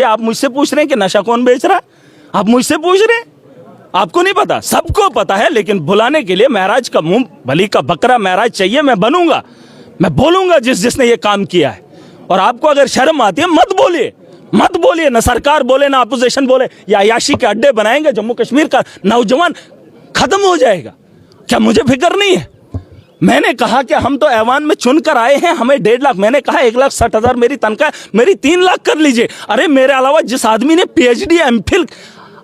आप मुझसे पूछ रहे हैं कि नशा कौन बेच रहा है? आप मुझसे पूछ रहे हैं? आपको नहीं पता? सबको पता है, लेकिन बुलाने के लिए महराज का मुंह भली का बकरा महराज चाहिए। मैं बनूंगा, मैं बोलूंगा जिसने ये काम किया है। और आपको अगर शर्म आती है मत बोलिए, मत बोलिए। ना सरकार बोले ना अपोजिशन बोले, या अयाशी के अड्डे बनाएंगे, जम्मू कश्मीर का नौजवान खत्म हो जाएगा। क्या मुझे फिक्र नहीं है? मैंने कहा कि हम तो ऐवान में चुनकर आए हैं, हमें 1.5 लाख, मैंने कहा 1,60,000 मेरी तनख्वाह, मेरी 3 लाख कर लीजिए। अरे मेरे अलावा जिस आदमी ने PhD MPhil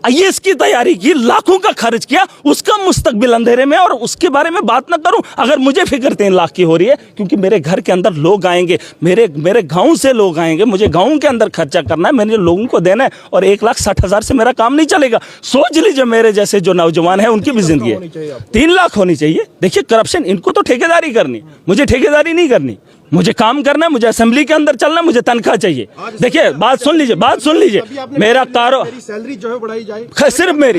IAS की तैयारी की, लाखों का खर्च किया, उसका मुस्तकबिल अंधेरे में, और उसके बारे में बात ना करूं। अगर मुझे फिक्र 3 लाख की हो रही है, क्योंकि मेरे घर के अंदर लोग आएंगे, मेरे गांव से लोग आएंगे, मुझे गांव के अंदर खर्चा करना है, मैंने लोगों को देना है, और 1,60,000 से मेरा काम नहीं चलेगा। सोच लीजिए मेरे जैसे जो नौजवान है उनकी भी जिंदगी है। 3 लाख होनी चाहिए। देखिए करप्शन, इनको तो ठेकेदारी करनी, मुझे ठेकेदारी नहीं करनी। मुझे काम करना है, मुझे असेंबली के अंदर चलना, मुझे तनख्वाह चाहिए। देखिए बात सुन लीजिए, बात सुन लीजिए। मेरा सैलरी जो है बढ़ाई जाए,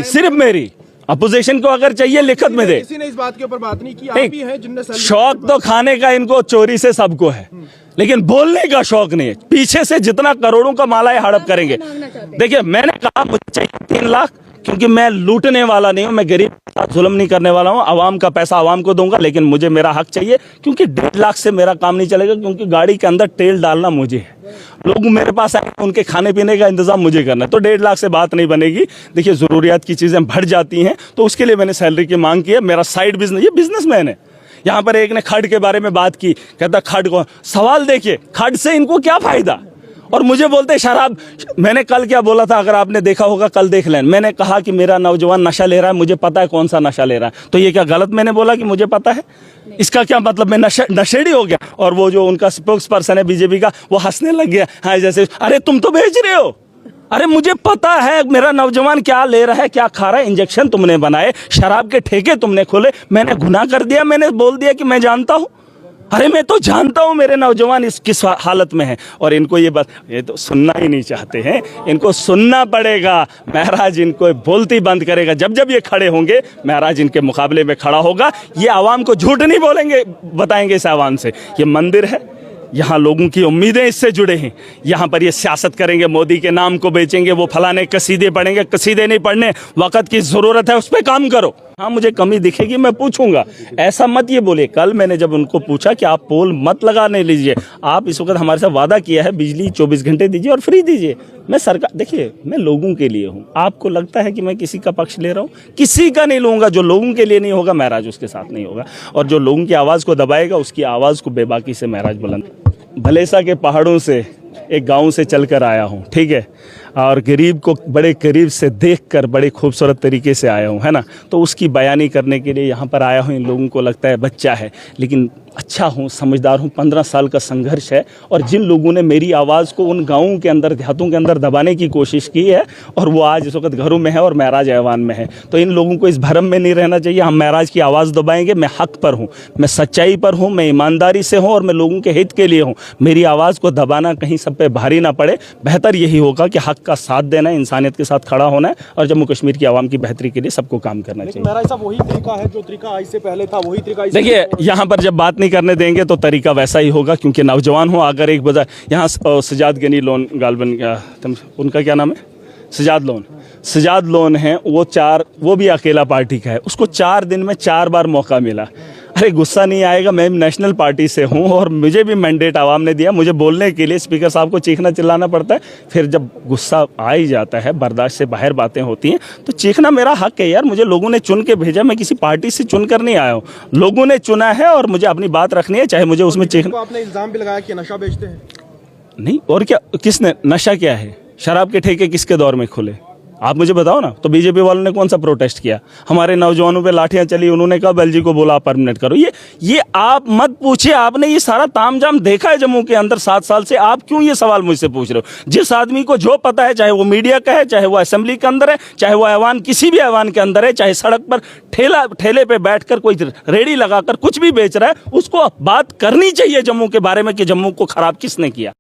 सिर्फ मेरी अपोजिशन को अगर चाहिए लिखत में दे। किसी ने इस बात के ऊपर बात नहीं की। आप ही हैं जिनने शौक तो खाने का इनको चोरी से सबको है, लेकिन बोलने का शौक नहीं है। पीछे से जितना करोड़ों का माला है हड़प करेंगे। देखिए मैंने कहा मुझे चाहिए 3 लाख, क्योंकि मैं लूटने वाला नहीं हूं, मैं गरीब के साथ जुल्म नहीं करने वाला हूं। आवाम का पैसा आवाम को दूंगा, लेकिन मुझे मेरा हक चाहिए, क्योंकि 1.5 लाख से मेरा काम नहीं चलेगा। क्योंकि गाड़ी के अंदर तेल डालना मुझे है, लोग मेरे पास आए, उनके खाने पीने का इंतजाम मुझे करना है, तो 1.5 लाख से बात नहीं बनेगी। देखिए जरूरियात की चीजें बढ़ जाती हैं, तो उसके लिए मैंने सैलरी की मांग की है। मेरा साइड बिजनेस, ये बिजनेसमैन है। यहाँ पर एक ने खड के बारे में बात की, कहता खड को सवाल, देखिए खड से इनको क्या फायदा, और मुझे बोलते शराब। मैंने कल क्या बोला था, अगर आपने देखा होगा कल देख लें। मैंने कहा कि मेरा नौजवान नशा ले रहा है, मुझे पता है कौन सा नशा ले रहा है। तो ये क्या गलत मैंने बोला कि मुझे पता है? इसका क्या मतलब मैं नशेड़ी हो गया? और वो जो उनका स्पोक्स पर्सन है बीजेपी का, वो हंसने लग गया। हाँ जैसे अरे तुम तो बेच रहे हो। अरे मुझे पता है मेरा नौजवान क्या ले रहा है, क्या खा रहा है। इंजेक्शन तुमने बनाए, शराब के ठेके तुमने खोले, मैंने गुनाह कर दिया, मैंने बोल दिया कि मैं जानता हूं। अरे मैं तो जानता हूं मेरे नौजवान इस किस हालत में है, और इनको ये बात, ये तो सुनना ही नहीं चाहते हैं। इनको सुनना पड़ेगा। महराज इनको बोलती बंद करेगा। जब जब ये खड़े होंगे, महराज इनके मुकाबले में खड़ा होगा। ये आवाम को झूठ नहीं बोलेंगे, बताएंगे इस आवाम से ये मंदिर है, यहाँ लोगों की उम्मीदें इससे जुड़े हैं। यहाँ पर ये सियासत करेंगे, मोदी के नाम को बेचेंगे, वो फलाने कसीदे पढ़ेंगे। कसीदे नहीं पढ़ने, वक्त की जरूरत है, उस पर काम करो। हाँ मुझे कमी दिखेगी मैं पूछूंगा, ऐसा मत ये बोले। कल मैंने जब उनको पूछा कि आप पोल मत लगाने लीजिए, आप इस वक्त हमारे साथ वादा किया है बिजली 24 घंटे दीजिए और फ्री दीजिए। मैं सरकार, देखिए मैं लोगों के लिए हूँ। आपको लगता है कि मैं किसी का पक्ष ले रहा हूँ? किसी का नहीं लूंगा। जो लोगों के लिए नहीं होगा, महराज उसके साथ नहीं होगा। और जो लोगों की आवाज़ को दबाएगा, उसकी आवाज़ को बेबाकी से महराज बुलंद। भलेसा के पहाड़ों से एक गांव से चलकर आया हूं, ठीक है, और गरीब को बड़े करीब से देखकर बड़े खूबसूरत तरीके से आया हूं, है ना। तो उसकी बयानी करने के लिए यहाँ पर आया हूं। इन लोगों को लगता है बच्चा है, लेकिन अच्छा हूँ, समझदार हूँ। 15 साल का संघर्ष है, और जिन लोगों ने मेरी आवाज़ को उन गाँवों के अंदर, देहातों के अंदर दबाने की कोशिश की है, और वो आज इस वक्त घरों में है और महराज ऐवान में है, तो इन लोगों को इस भरम में नहीं रहना चाहिए। हम महराज की आवाज़ दबाएंगे। मैं हक पर हूँ, मैं सच्चाई पर हूँ, मैं ईमानदारी से हूँ, और मैं लोगों के हित के लिए हूँ। मेरी आवाज़ को दबाना कहीं सब पे भारी ना पड़े। बेहतर यही होगा कि हक का साथ देना है, इंसानियत के साथ खड़ा होना है, और जम्मू कश्मीर की आवाम की बेहतरी के लिए सबको काम करना चाहिए। महराज साहब वही तरीका है जो तरीका आज से पहले था, वही तरीका। देखिए यहाँ पर जब बात नहीं करने देंगे तो तरीका वैसा ही होगा, क्योंकि नौजवान हो। अगर एक बजा यहाँ सजाद गनी लोन गालबन, उनका क्या नाम है, सजाद लोन है, वो भी अकेला पार्टी का है। उसको 4 दिन में 4 बार मौका मिला। अरे गुस्सा नहीं आएगा, मैं नेशनल पार्टी से हूँ, और मुझे भी मैंडेट आवाम ने दिया। मुझे बोलने के लिए स्पीकर साहब को चीखना चिल्लाना पड़ता है। फिर जब गुस्सा आ ही जाता है, बर्दाश्त से बाहर बातें होती हैं, तो चीखना मेरा हक है यार। मुझे लोगों ने चुन के भेजा, मैं किसी पार्टी से चुन कर नहीं आया हूँ। लोगों ने चुना है, और मुझे अपनी बात रखनी है, चाहे मुझे उसमें चीखना। आपने इल्जाम भी लगाया कि नशा बेचते हैं। नहीं, और क्या, किसने? नशा क्या है? शराब के ठेके किसके दौर में खुले? आप मुझे बताओ ना। तो बीजेपी वालों ने कौन सा प्रोटेस्ट किया? हमारे नौजवानों पे लाठियां चली, उन्होंने कहा एलजी को बोला परमानेंट करो। ये आप मत पूछिए। आपने ये सारा तामझाम देखा है जम्मू के अंदर 7 साल से। आप क्यों ये सवाल मुझसे पूछ रहे हो? जिस आदमी को जो पता है, चाहे वो मीडिया का है, चाहे वो असेंबली के अंदर है, चाहे वो ऐवान, किसी भी ऐवान के अंदर है, चाहे सड़क पर ठेले पे बैठकर कोई रेडी लगाकर कुछ भी बेच रहा है, उसको बात करनी चाहिए जम्मू के बारे में कि जम्मू को खराब किसने किया।